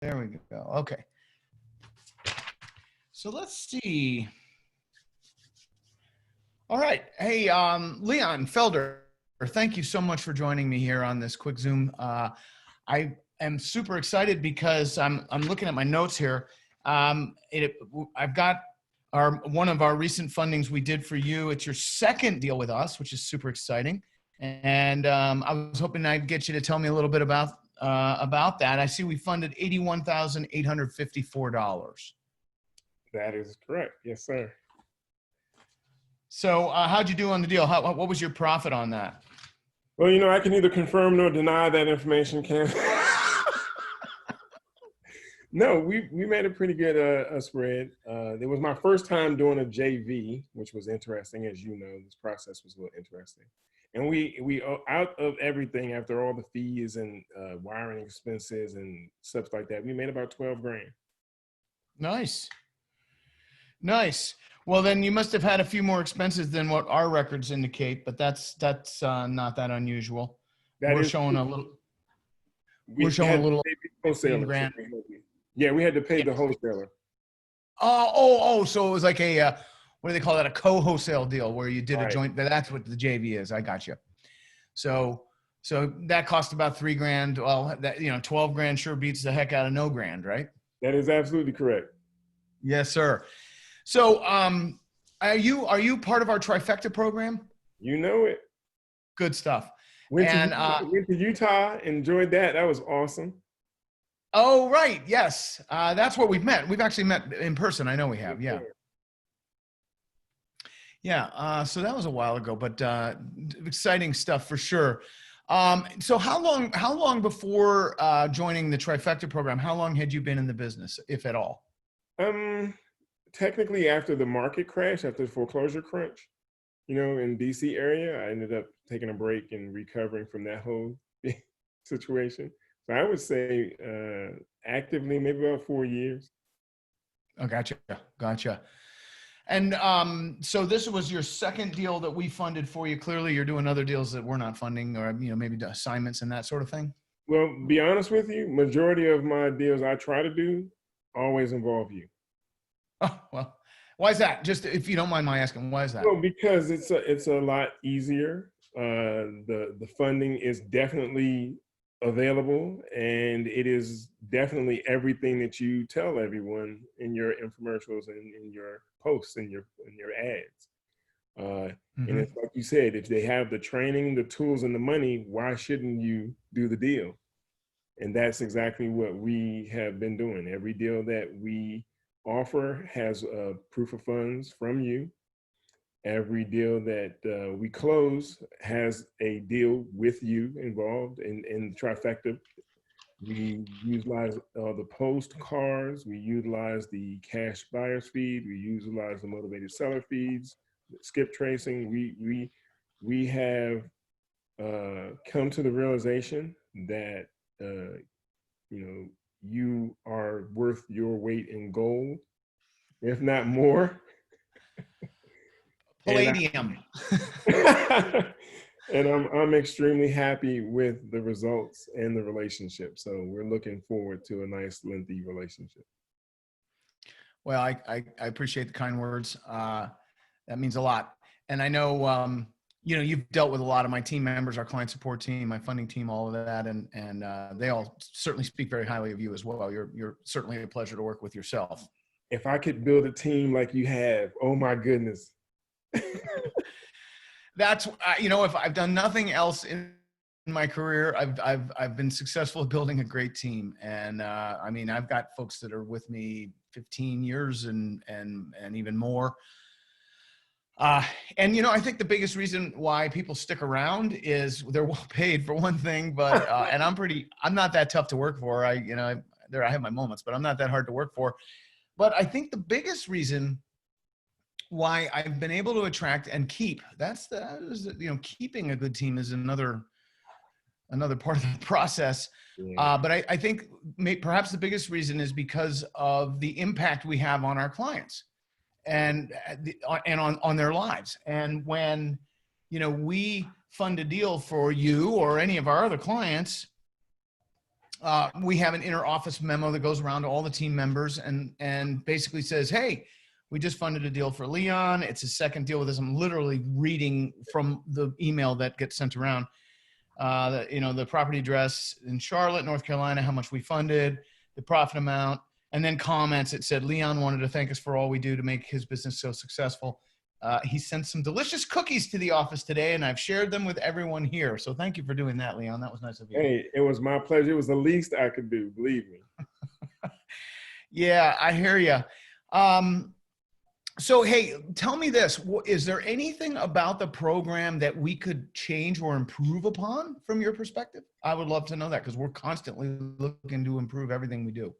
There we go. Okay. So let's see. All right. Hey, Leon Felder, thank you so much for joining me here on this quick Zoom. I am super excited because I'm looking at my notes here. I've got one of our recent fundings we did for you. It's your second deal with us, which is super exciting. And I was hoping I'd get you to tell me a little bit about that. I see we funded $81,854. That is correct. Yes, sir. So how'd you do on the deal? What was your profit on that? Well, I can neither confirm nor deny that information, Ken. No, we made a pretty good spread. It was my first time doing a JV, which was interesting. As you know, this process was a little interesting. And we out of everything, after all the fees and wiring expenses and stuff like that, we made about 12 grand. Nice. Nice. Well, then you must have had a few more expenses than what our records indicate, but that's not that unusual. We're showing a little. We're showing a little. Wholesaler. Yeah, we had to pay the wholesaler. Oh! So it was like a what do they call that? A co-wholesale deal where you did Right. a joint. That's what the JV is. I got you. So that cost about $3 grand. Well, that 12 grand sure beats the heck out of no grand, right? That is absolutely correct. Yes, sir. So, are you part of our Trifecta program? You know it. Good stuff. Went to Utah, enjoyed that. That was awesome. Oh, right. Yes. That's where we've met. We've actually met in person. I know we have. Yeah. Yeah. So that was a while ago, but exciting stuff for sure. So how long before joining the Trifecta program, how long had you been in the business, if at all? Technically after the market crash, after the foreclosure crunch, in DC area, I ended up taking a break and recovering from that whole situation. So I would say actively, maybe about 4 years. Oh, gotcha. And so this was your second deal that we funded for you. Clearly, you're doing other deals that we're not funding, or maybe assignments and that sort of thing. Well, be honest with you, majority of my deals I try to do always involve you. Oh, well, why is that? Just if you don't mind my asking, why is that? Well, because it's a lot easier. The funding is definitely available, and it is definitely everything that you tell everyone in your infomercials and in your posts and your ads. And it's like you said, if they have the training, the tools, and the money, why shouldn't you do the deal? And that's exactly what we have been doing. Every deal that we offer has a proof of funds from you. Every deal that we close has a deal with you involved in Trifecta. We utilize the postcards. We utilize the cash buyers feed. We utilize the motivated seller feeds, skip tracing. We have come to the realization that you are worth your weight in gold, if not more. Palladium. And I'm extremely happy with the results and the relationship. So we're looking forward to a nice, lengthy relationship. Well, I appreciate the kind words. That means a lot. And I know, you've dealt with a lot of my team members, our client support team, my funding team, all of that. And they all certainly speak very highly of you as well. You're certainly a pleasure to work with yourself. If I could build a team like you have, oh my goodness. That's, if I've done nothing else in my career, I've been successful at building a great team. And I've got folks that are with me 15 years and even more. I think the biggest reason why people stick around is they're well paid, for one thing, but, and I'm not that tough to work for. I have my moments, but I'm not that hard to work for. But I think the biggest reason why I've been able to attract and keep, keeping a good team is another part of the process. Yeah. But I think perhaps the biggest reason is because of the impact we have on our clients and on their lives. And when, we fund a deal for you or any of our other clients, We have an inner office memo that goes around to all the team members and basically says, hey, we just funded a deal for Leon. It's his second deal with us. I'm literally reading from the email that gets sent around. The property address in Charlotte, North Carolina, how much we funded, the profit amount, and then comments. It said, Leon wanted to thank us for all we do to make his business so successful. He sent some delicious cookies to the office today, and I've shared them with everyone here. So thank you for doing that, Leon. That was nice of you. Hey, it was my pleasure. It was the least I could do, believe me. Yeah, I hear you. So, hey, tell me this. Is there anything about the program that we could change or improve upon from your perspective? I would love to know that because we're constantly looking to improve everything we do.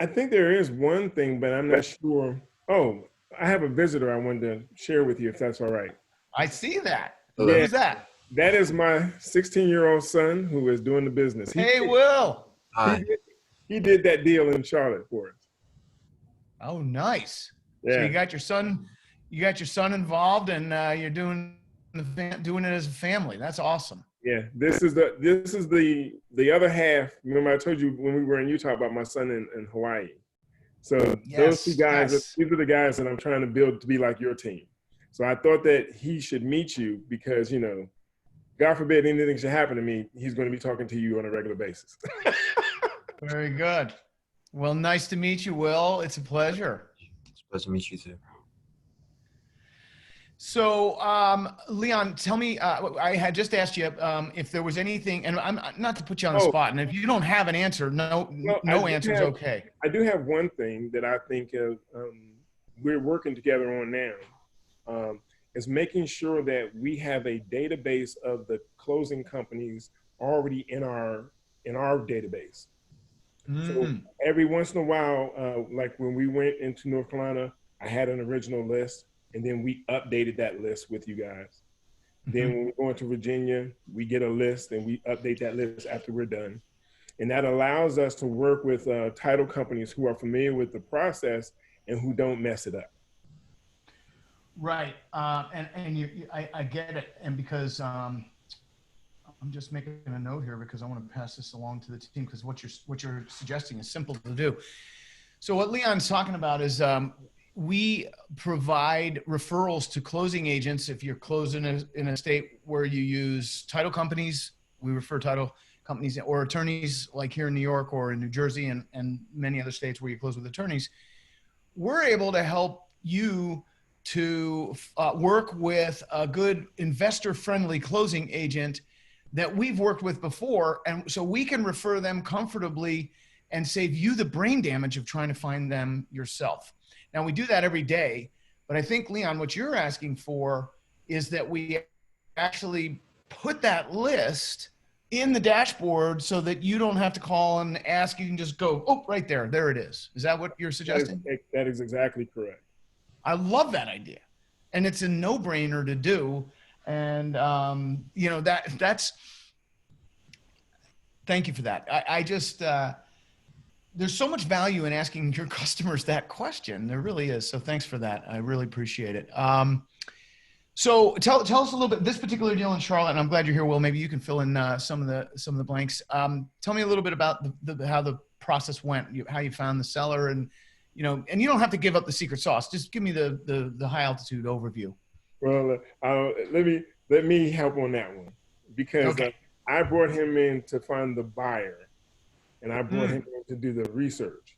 I think there is one thing, but I'm not sure. Oh, I have a visitor I wanted to share with you, if that's all right. I see that. Yeah, Who's that? that is my 16-year-old son who is doing the business. Hey, Will. He did that deal in Charlotte for us. Oh, nice. Yeah. So you got your son involved, and you're doing it as a family. That's awesome. Yeah, this is the other half. Remember, I told you when we were in Utah about my son in Hawaii. So those two guys, these are the guys that I'm trying to build to be like your team. So I thought that he should meet you because, you know, God forbid anything should happen to me, he's going to be talking to you on a regular basis. Very good. Well, nice to meet you, Will. It's a pleasure. It's a pleasure to meet you too. So, Leon, tell me, I had just asked you if there was anything, and I'm not to put you on the spot, and if you don't have an answer, no answer is okay. I do have one thing that I think we're working together on now, is making sure that we have a database of the closing companies already in our database. So every once in a while, like when we went into North Carolina, I had an original list. And then we updated that list with you guys. Then when we go into Virginia, we get a list and we update that list after we're done. And that allows us to work with title companies who are familiar with the process and who don't mess it up. Right. I get it. And because I'm just making a note here because I want to pass this along to the team because what you're suggesting is simple to do. So what Leon's talking about is we provide referrals to closing agents. If you're closing in a state where you use title companies, we refer title companies or attorneys like here in New York or in New Jersey and many other states where you close with attorneys. We're able to help you to work with a good investor-friendly closing agent that we've worked with before. And so we can refer them comfortably and save you the brain damage of trying to find them yourself. Now, we do that every day, but I think, Leon, what you're asking for is that we actually put that list in the dashboard so that you don't have to call and ask. You can just go, oh, right there. There it is. Is that what you're suggesting? That is exactly correct. I love that idea. And it's a no-brainer to do. And, you know, that's thank you for that. I just there's so much value in asking your customers that question. There really is. So thanks for that. I really appreciate it. So tell us a little bit, this particular deal in Charlotte, and I'm glad you're here, Will. Maybe you can fill in some of the blanks. Tell me a little bit about how the process went, how you found the seller, and you know, and you don't have to give up the secret sauce. Just give me the high altitude overview. Well, let me help on that one because I brought him in to find the buyer. And I brought him in to do the research.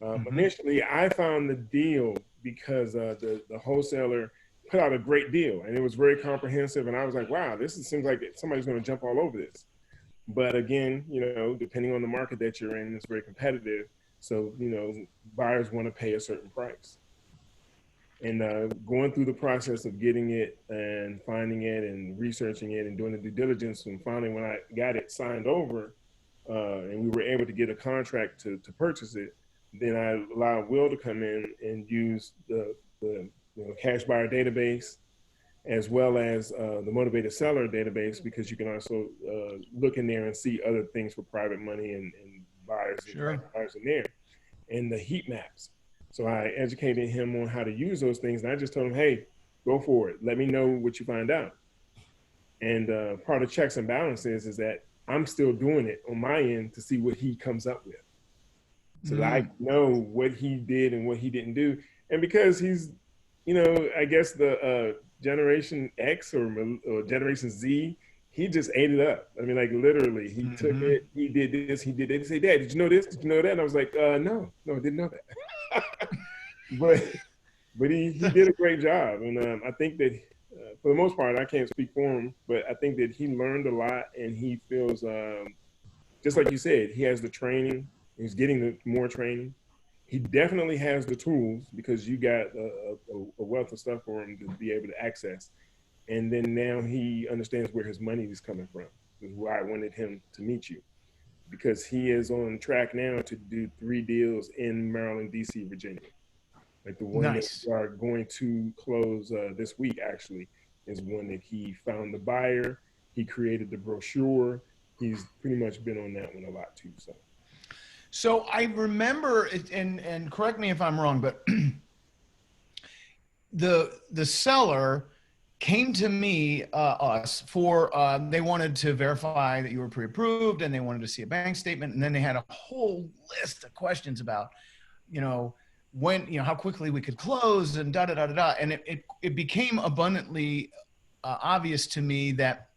Initially, I found the deal because the wholesaler put out a great deal, and it was very comprehensive. And I was like, wow, seems like somebody's going to jump all over this. But again, you know, depending on the market that you're in, it's very competitive. So, you know, buyers want to pay a certain price. And going through the process of getting it and finding it and researching it and doing the due diligence, and finally when I got it signed over, and we were able to get a contract to purchase it, then I allowed Will to come in and use the cash buyer database as well as the motivated seller database, because you can also look in there and see other things for private money and buyers, and buyers in there, and the heat maps. So I educated him on how to use those things, and I just told him, hey, go for it. Let me know what you find out. And part of checks and balances is that I'm still doing it on my end to see what he comes up with, so that I know what he did and what he didn't do. And because he's, I guess the Generation X or Generation Z, he just ate it up. I mean, like literally, he took it. He did this. He did it. He said, "Dad, did you know this? Did you know that?" And I was like, "No, I didn't know that." but he did a great job, and I think that for the most part, I can't speak for him, but I think that he learned a lot, and he feels just like you said, he has the training. He's getting the more training. He definitely has the tools because you got a wealth of stuff for him to be able to access. And then now he understands where his money is coming from. Is why I wanted him to meet you, because he is on track now to do 3 deals in Maryland, DC, Virginia. Like the one that we are going to close this week actually is one that he found the buyer. He created the brochure. He's pretty much been on that one a lot too. So I remember, and correct me if I'm wrong, but the seller came to me, us, for they wanted to verify that you were pre-approved, and they wanted to see a bank statement, and then they had a whole list of questions about, when, how quickly we could close, and da da da da da, and it became abundantly obvious to me that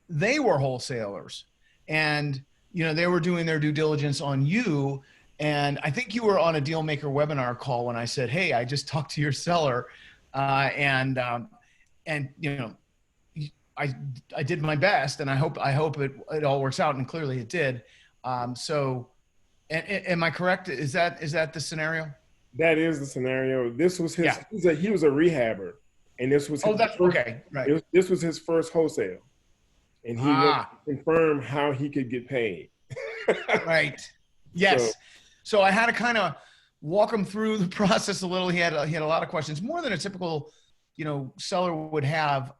they were wholesalers, and they were doing their due diligence on you. And I think you were on a Deal Maker webinar call when I said, "Hey, I just talked to your seller, and I did my best, and I hope it all works out." And clearly it did. So, am I correct? Is that the scenario? That is the scenario. This was his. Yeah. He was a rehabber, and this was his first, okay. Right. This was his first wholesale, and he wanted to confirm how he could get paid. Right. Yes. So I had to kind of walk him through the process a little. He had a lot of questions, more than a typical, seller would have,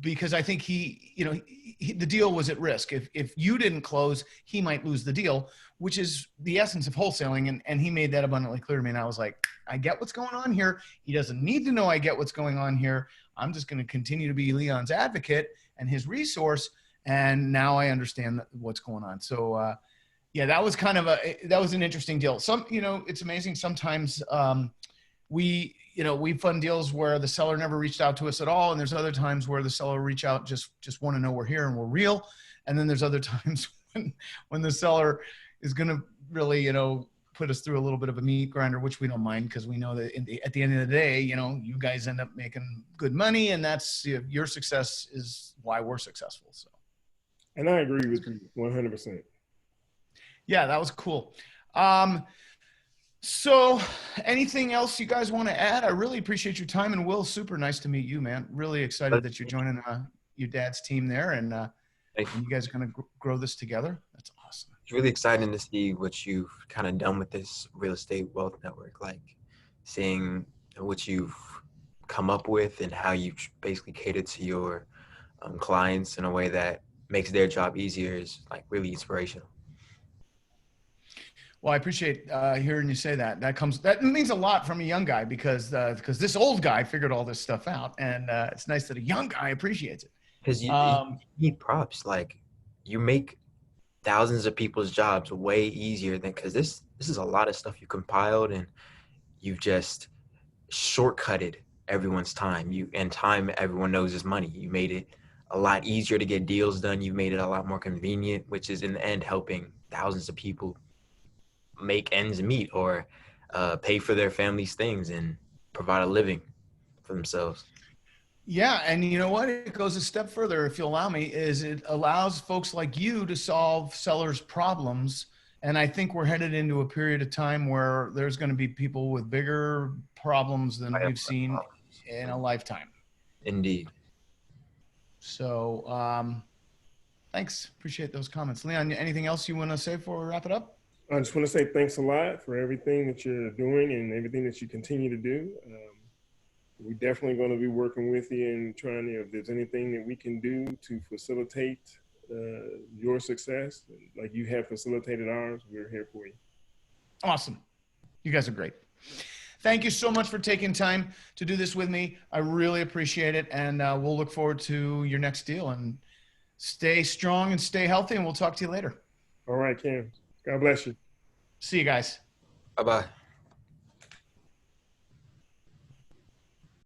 because I think the deal was at risk. If you didn't close, he might lose the deal, which is the essence of wholesaling. And he made that abundantly clear to me. And I was like, I get what's going on here. He doesn't need to know I get what's going on here. I'm just going to continue to be Leon's advocate and his resource. And now I understand what's going on. So, that was that was an interesting deal. It's amazing. Sometimes we fund deals where the seller never reached out to us at all. And there's other times where the seller reach out, just want to know we're here and we're real. And then there's other times when the seller is going to really, put us through a little bit of a meat grinder, which we don't mind, because we know that at the end of the day, you guys end up making good money, and that's your success is why we're successful. So. And I agree with you 100%. Yeah, that was cool. So anything else you guys want to add? I really appreciate your time. And Will, super nice to meet you, man. Really excited that you're joining your dad's team there. And you guys are going to grow this together. That's awesome. It's really exciting to see what you've kind of done with this real estate wealth network, like seeing what you've come up with and how you basically cater to your clients in a way that makes their job easier is like really inspirational. Well, I appreciate hearing you say that. That means a lot from a young guy, because this old guy figured all this stuff out, and it's nice that a young guy appreciates it. Because you need props. Like, you make thousands of people's jobs way easier because this is a lot of stuff you compiled, and you've just shortcutted everyone's time. Time everyone knows is money. You made it a lot easier to get deals done. You made it a lot more convenient, which is in the end helping thousands of people make ends meet or pay for their family's things and provide a living for themselves. Yeah. And you know what? It goes a step further, if you'll allow me, is it allows folks like you to solve sellers' problems. And I think we're headed into a period of time where there's going to be people with bigger problems than we've seen in a lifetime. Indeed. So thanks. Appreciate those comments. Leon, anything else you want to say before we wrap it up? I just want to say thanks a lot for everything that you're doing and everything that you continue to do. We're definitely going to be working with you and trying to, if there's anything that we can do to facilitate your success, like you have facilitated ours, we're here for you. Awesome. You guys are great. thank you so much for taking time to do this with me. I really appreciate it. And we'll look forward to your next deal, and stay strong and stay healthy. And we'll talk to you later. All right, Cam. God bless you. See you guys. Bye-bye.